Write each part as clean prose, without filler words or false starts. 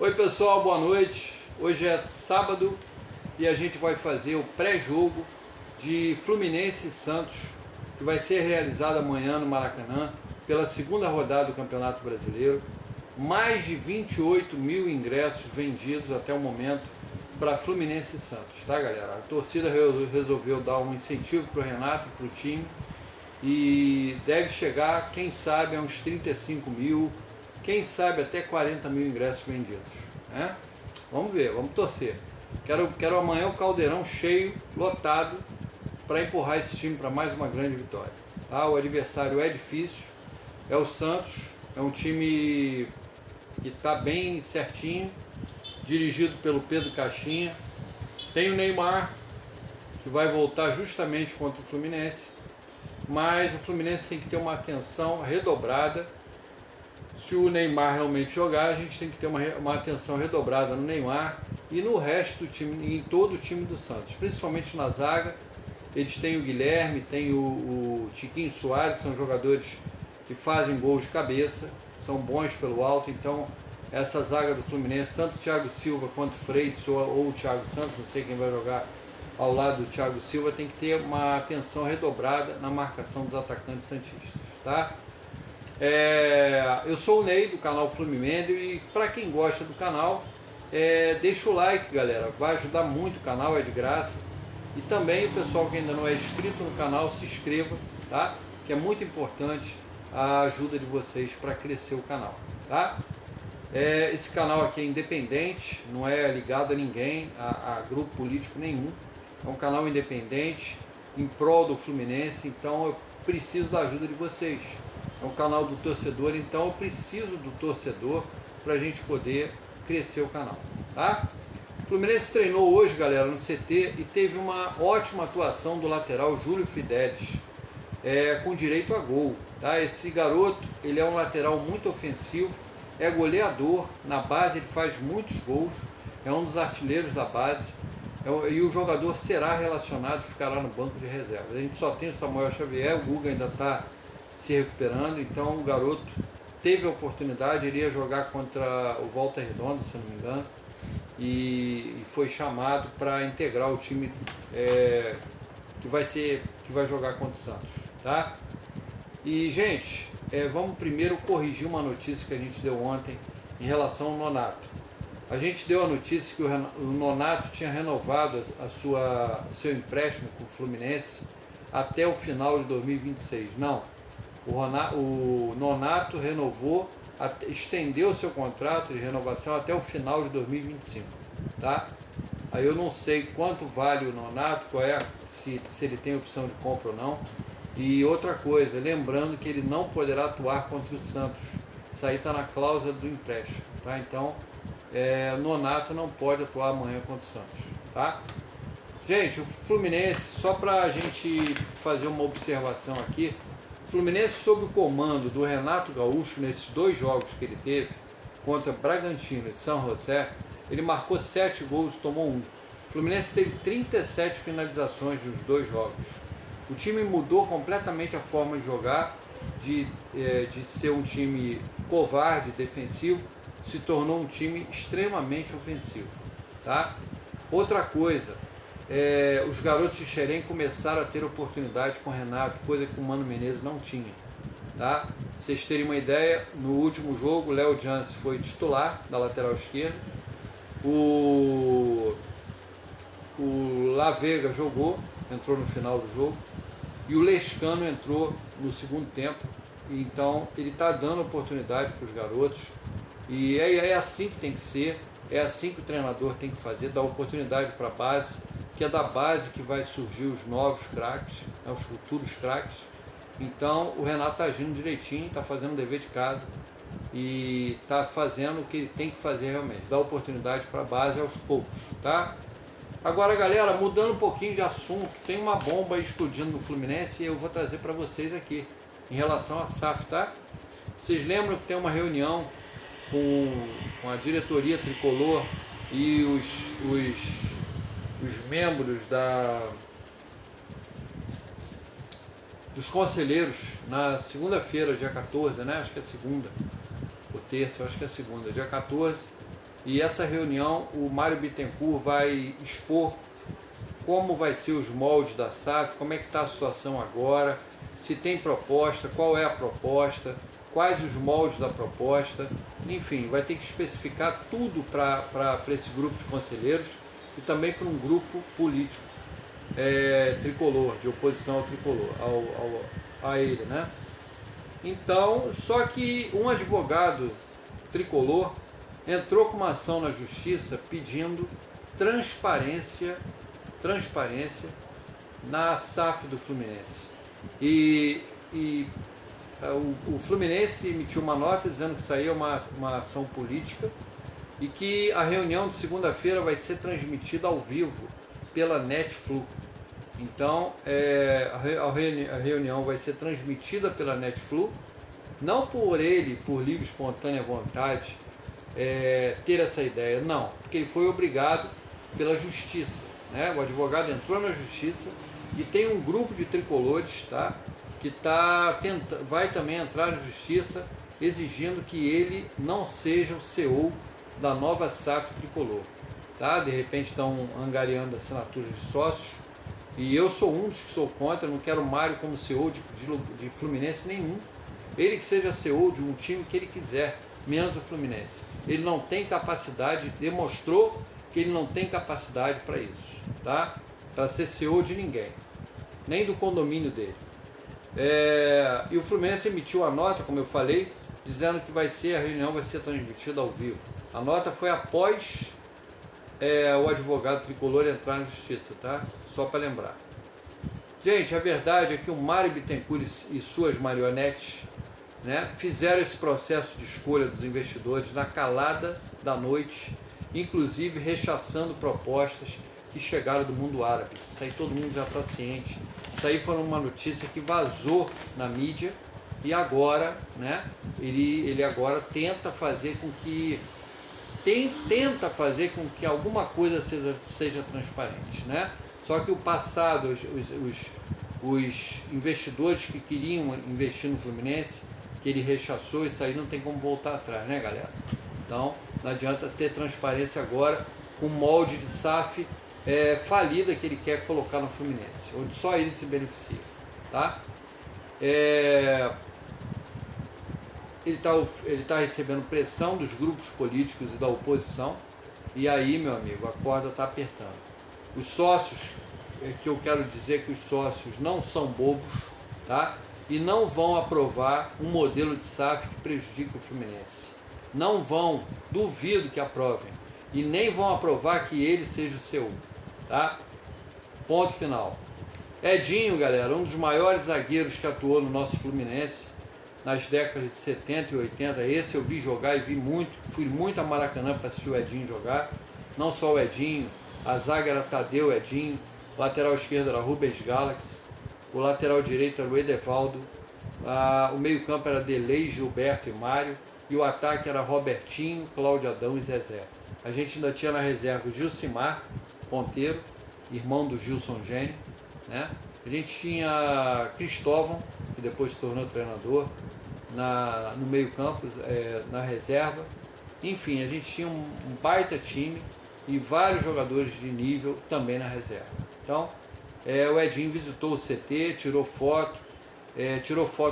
Oi pessoal, boa noite. Hoje é sábado e a gente vai fazer o pré-jogo de Fluminense e Santos, que vai ser realizado amanhã no Maracanã, pela segunda rodada do Campeonato Brasileiro. Mais de 28 mil ingressos vendidos até o momento para Fluminense e Santos, tá galera? A torcida resolveu dar um incentivo para o Renato e para o time e deve chegar, quem sabe, a uns 35 mil, quem sabe até 40 mil ingressos vendidos, né? Vamos ver, vamos torcer. Quero amanhã o Caldeirão cheio, lotado, para empurrar esse time para mais uma grande vitória. Tá? O adversário é difícil, é o Santos, é um time que está bem certinho, dirigido pelo Pedro Caixinha. Tem o Neymar, que vai voltar justamente contra o Fluminense, mas o Fluminense tem que ter uma atenção redobrada. Se o Neymar realmente jogar, a gente tem que ter uma atenção redobrada no Neymar e no resto do time, em todo o time do Santos, principalmente na zaga. Eles têm o Guilherme, tem o Tiquinho Soares, são jogadores que fazem gols de cabeça, são bons pelo alto. Então essa zaga do Fluminense, tanto o Thiago Silva quanto o Freitas ou o Thiago Santos, não sei quem vai jogar ao lado do Thiago Silva, tem que ter uma atenção redobrada na marcação dos atacantes santistas, tá? Eu sou o Ney do canal Fluminense e para quem gosta do canal, deixa o like, galera, vai ajudar muito o canal, é de graça. E também o pessoal que ainda não é inscrito no canal, se inscreva, tá? Que é muito importante a ajuda de vocês para crescer o canal, tá? Esse canal aqui é independente, não é ligado a ninguém, a grupo político nenhum. É um canal independente, em prol do Fluminense, então eu preciso da ajuda de vocês. É um canal do torcedor, então eu preciso do torcedor para a gente poder crescer o canal, tá? O Fluminense treinou hoje, galera, no CT e teve uma ótima atuação do lateral Júlio Fidelis, com direito a gol, tá? Esse garoto, ele é um lateral muito ofensivo, é goleador, na base ele faz muitos gols, é um dos artilheiros da base, e o jogador será relacionado, ficará no banco de reservas. A gente só tem o Samuel Xavier, o Guga ainda está se recuperando, então o garoto teve a oportunidade, ele ia jogar contra o Volta Redonda, se não me engano, e foi chamado para integrar o time que vai jogar contra o Santos, tá? E gente, vamos primeiro corrigir uma notícia que a gente deu ontem em relação ao Nonato. A gente deu a notícia que o Nonato tinha renovado o seu empréstimo com o Fluminense até o final de 2026. Não, o Nonato renovou, estendeu o seu contrato de renovação até o final de 2025, tá? Aí eu não sei quanto vale o Nonato, se ele tem opção de compra ou não. E outra coisa, lembrando que ele não poderá atuar contra o Santos. Isso aí está na cláusula do empréstimo, tá? Então, Nonato não pode atuar amanhã contra o Santos, tá? Gente, o Fluminense, só para a gente fazer uma observação aqui, o Fluminense sob o comando do Renato Gaúcho, nesses dois jogos que ele teve, contra Bragantino e São José, ele marcou 7 gols e tomou 1. O Fluminense teve 37 finalizações nos dois jogos. O time mudou completamente a forma de jogar, de ser um time covarde, defensivo, se tornou um time extremamente ofensivo, tá? Outra coisa, os garotos de Xerém começaram a ter oportunidade com o Renato, coisa que o Mano Menezes não tinha, tá? Pra vocês terem uma ideia, no último jogo o Léo Jansen foi titular da lateral esquerda, o La Vega jogou, entrou no final do jogo, e o Lescano entrou no segundo tempo. Então ele está dando oportunidade para os garotos, e é assim que tem que ser, é assim que o treinador tem que fazer, dar oportunidade para a base, que é da base que vai surgir os novos craques, os futuros craques. Então o Renato está agindo direitinho, está fazendo o dever de casa e está fazendo o que ele tem que fazer realmente, dar oportunidade para a base aos poucos, tá? Agora, galera, mudando um pouquinho de assunto, tem uma bomba explodindo no Fluminense e eu vou trazer para vocês aqui, em relação à SAF, tá? Vocês lembram que tem uma reunião com a diretoria tricolor e os membros dos conselheiros na segunda-feira, dia 14, né? Acho que é segunda, ou terça, acho que é segunda, dia 14, E essa reunião o Mário Bittencourt vai expor como vai ser os moldes da SAF, como é que está a situação agora, se tem proposta, qual é a proposta, quais os moldes da proposta, enfim, vai ter que especificar tudo para esse grupo de conselheiros e também para um grupo político tricolor, de oposição ao tricolor, a ele, né? Então, só que um advogado tricolor entrou com uma ação na justiça pedindo transparência na SAF do Fluminense. E o Fluminense emitiu uma nota dizendo que isso aí é uma ação política e que a reunião de segunda-feira vai ser transmitida ao vivo pela Netflix. Então, a reunião vai ser transmitida pela Netflix, não por ele, por livre e espontânea vontade, ter essa ideia, não, porque ele foi obrigado pela justiça, né? O advogado entrou na justiça e tem um grupo de tricolores, tá? Que vai também entrar na justiça exigindo que ele não seja o CEO da nova SAF tricolor, tá? De repente estão angariando assinaturas de sócios e eu sou um dos que sou contra, não quero o Mário como CEO de Fluminense nenhum. Ele que seja CEO de um time que ele quiser, menos o Fluminense. Ele não tem capacidade, demonstrou que ele não tem capacidade para isso, tá? Para ser CEO de ninguém, nem do condomínio dele. E o Fluminense emitiu a nota, como eu falei, dizendo que a reunião vai ser transmitida ao vivo. A nota foi após o advogado tricolor entrar na justiça, tá? Só para lembrar. Gente, a verdade é que o Mário Bittencourt e suas marionetes, né, fizeram esse processo de escolha dos investidores na calada da noite, inclusive rechaçando propostas que chegaram do mundo árabe. Isso aí todo mundo já está ciente. Isso aí foi uma notícia que vazou na mídia e agora, né, ele agora tenta fazer com que alguma coisa seja transparente, né? Só que o passado, os investidores que queriam investir no Fluminense, que ele rechaçou, isso aí não tem como voltar atrás, né, galera? Então, não adianta ter transparência agora com o molde de SAF falida que ele quer colocar no Fluminense, onde só ele se beneficia, tá? Ele tá recebendo pressão dos grupos políticos e da oposição, e aí, meu amigo, a corda está apertando. Os sócios, que eu quero dizer que os sócios não são bobos, tá? E não vão aprovar um modelo de SAF que prejudique o Fluminense. Não vão, duvido que aprovem. E nem vão aprovar que ele seja o seu, tá? Ponto final. Edinho, galera, um dos maiores zagueiros que atuou no nosso Fluminense nas décadas de 70 e 80. Esse eu vi jogar e vi muito. Fui muito a Maracanã para assistir o Edinho jogar. Não só o Edinho, a zaga era Tadeu, Edinho, lateral esquerdo era Rubens Galaxy, o lateral direito era o Edevaldo, o meio campo era Delei, Gilberto e Mário, e o ataque era Robertinho, Cláudio Adão e Zezé. A gente ainda tinha na reserva o Gilcimar Ponteiro, irmão do Gilson Gênio, né? A gente tinha Cristóvão, que depois se tornou treinador, no meio campo, na reserva. Enfim, a gente tinha um baita time e vários jogadores de nível também na reserva. Então, o Edinho visitou o CT, tirou foto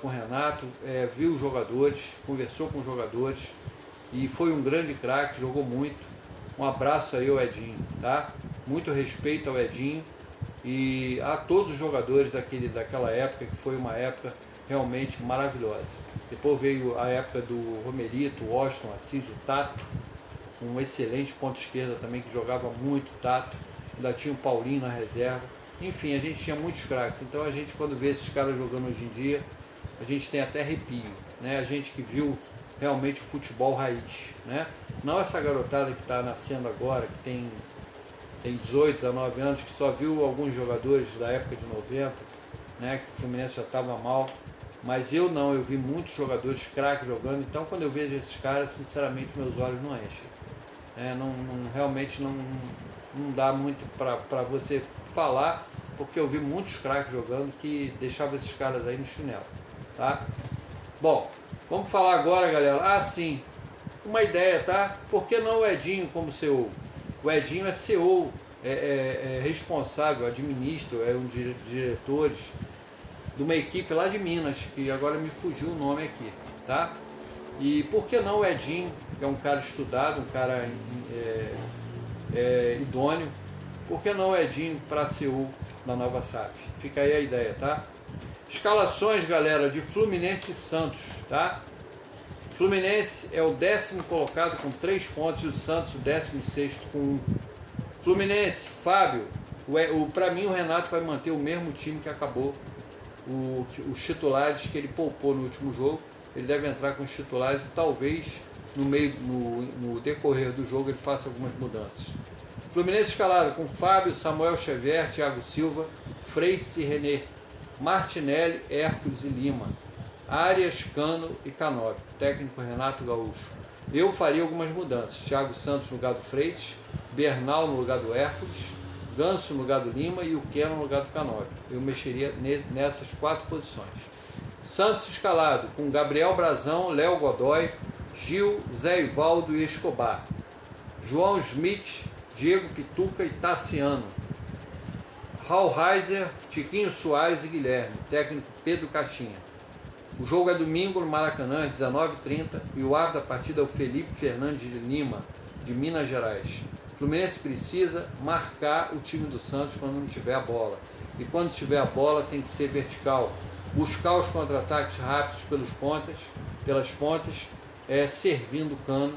com o Renato, viu os jogadores, conversou com os jogadores e foi um grande craque, jogou muito. Um abraço aí ao Edinho, tá? Muito respeito ao Edinho e a todos os jogadores daquela época, que foi uma época realmente maravilhosa. Depois veio a época do Romerito, o Washington, Assis, o Tato, um excelente ponto esquerda também, que jogava muito, Tato. Ainda tinha o Paulinho na reserva. Enfim, a gente tinha muitos craques. Então a gente, quando vê esses caras jogando hoje em dia, a gente tem até arrepio, né? A gente que viu realmente o futebol raiz, né? Não essa garotada que está nascendo agora, que tem 18, 19 anos, que só viu alguns jogadores da época de 90, né? Que o Fluminense já estava mal. Mas eu vi muitos jogadores craques jogando. Então quando eu vejo esses caras, sinceramente meus olhos não enchem. Realmente não dá muito para você falar, porque eu vi muitos craques jogando que deixavam esses caras aí no chinelo, tá? Bom, vamos falar agora, galera. Sim, uma ideia, tá? Por que não o Edinho como CEO? O Edinho é CEO, é responsável, administra, é um dos diretores de uma equipe lá de Minas, que agora me fugiu o nome aqui, tá? E por que não o Edinho, que é um cara estudado, um cara idôneo, por que não o Edinho para CEO da Nova SAF? Fica aí a ideia, tá? Escalações, galera, de Fluminense e Santos, tá? Fluminense é o 10º colocado com 3 pontos e o Santos o 16º com 1. Fluminense, Fábio, para mim o Renato vai manter o mesmo time que acabou, os titulares que ele poupou no último jogo, ele deve entrar com os titulares e talvez no decorrer do jogo ele faça algumas mudanças. Fluminense escalado com Fábio, Samuel Xavier, Thiago Silva, Freitas e René, Martinelli, Hércules e Lima, Arias, Cano e Canóbio, técnico Renato Gaúcho. Eu faria algumas mudanças, Thiago Santos no lugar do Freitas, Bernal no lugar do Hércules, Ganso no lugar do Lima e o Keno no lugar do Canóbio. Eu mexeria nessas 4 posições. Santos escalado com Gabriel Brazão, Léo Godoy, Gil, Zé Ivaldo e Escobar, João Smith, Diego Pituca e Tassiano, Raul Reiser, Tiquinho Soares e Guilherme, técnico Pedro Caixinha. O jogo é domingo no Maracanã, às 19h30, e o árbitro da partida é o Felipe Fernandes de Lima, de Minas Gerais. O Fluminense precisa marcar o time do Santos quando não tiver a bola. E quando tiver a bola tem que ser vertical. Buscar os contra-ataques rápidos pelas pontas, servindo o Cano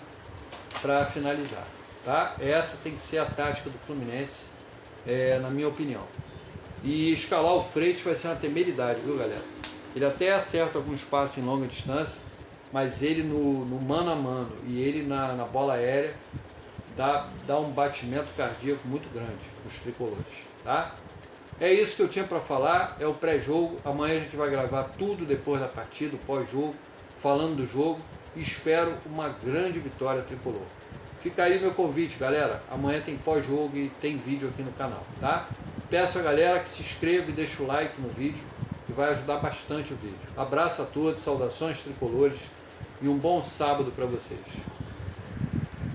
para finalizar. Tá? Essa tem que ser a tática do Fluminense, na minha opinião. E escalar o Freitas vai ser uma temeridade, viu, galera? Ele até acerta alguns passes em longa distância, mas ele no mano a mano e ele na bola aérea dá um batimento cardíaco muito grande nos tricolores, tá? É isso que eu tinha para falar, é o pré-jogo. Amanhã a gente vai gravar tudo depois da partida, pós-jogo, falando do jogo, e espero uma grande vitória tricolor. Fica aí meu convite, galera. Amanhã tem pós-jogo e tem vídeo aqui no canal, tá? Peço a galera que se inscreva e deixe o like no vídeo, que vai ajudar bastante o vídeo. Abraço a todos, saudações tricolores e um bom sábado para vocês.